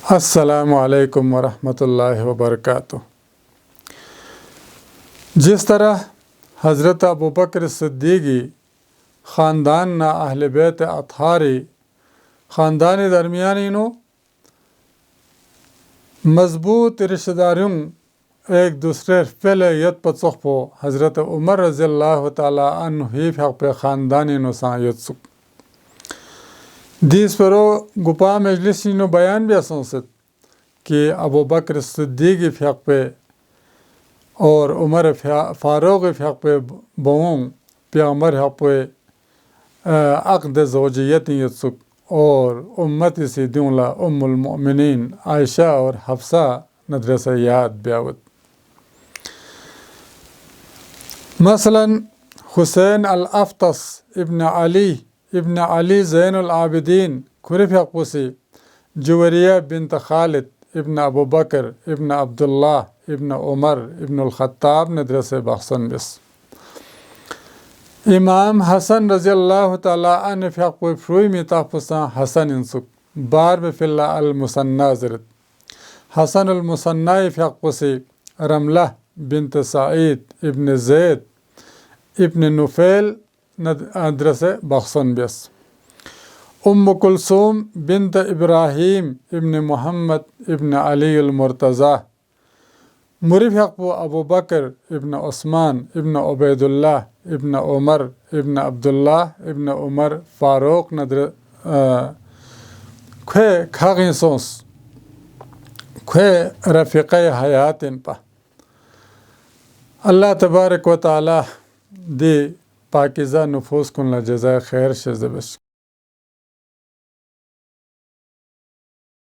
अस्सलामु अलैकुम वरहमतुल्लाहि वबरकातुह। जिस तरह हज़रत अबू बकर सिद्दीक़ी ख़ानदान ना अहले बैत अथारी ख़ानदान दरमियान इनो मजबूत रिश्तेदारियों एक दूसरे पहले यत पचोखो हज़रत उमर रज़ियल्लाहु ताला अन्हु ही पे ख़ानदान इनो सा यत्सुक दिस परो गुपा मजलिस इनो बयान भी असंसत कि अबू बकर सिद्दीक़ी फ़िक़ पे और उमर फ़ारूक़ फ़िक़ पे बहुं पैगम्बर फ़िक़ पे अक़द ज़ौजियत यत्सुक और उम्मत से दूला उम्मुल मोमिनीन आयशा और हफ्सा नदर से याद ब्यावत। मसलन हुसैन अल-अफ़तस इब्न अली ज़ैनुल आबिदीन खुरफ़ी जुवरिया बिन्त खालिद इब्न अबू बकर इब्न अब्दुल्लाह इब्न उमर इब्न ख़त्ताब नदर से बख्सन बिस इमाम हसन रज़ियल्लाहु ताला अन्हु फ़िक़ फ्रूई मिताफ़ुसा हसन इंसुक बार बिफ़िल्ला अल-मुसन्ना ज़रत हसन अल-मुसन्ना फ़िक़ से रमला बिन्त सईद इब्न ज़ैद इब्न नुफ़ैल नदर से बख्सन बिस उम्म कुलसूम बिन्त इब्राहीम इब्न मुहम्मद इब्न अली अल-मुर्तज़ा मुरी फ़िक़ अबू बकर इब्न उस्मान इब्न उबैदुल्लाह इब्न उमर इब्न अब्दुल्लाह इब्न उमर फ़ारूक़ नदर खे खागी सोस खे रफ़िक़े हयात इन पा अल्लाह तबारक व तआला दे पाकिज़ा नुफूस कुन जज़ाए खैर शेज़बश।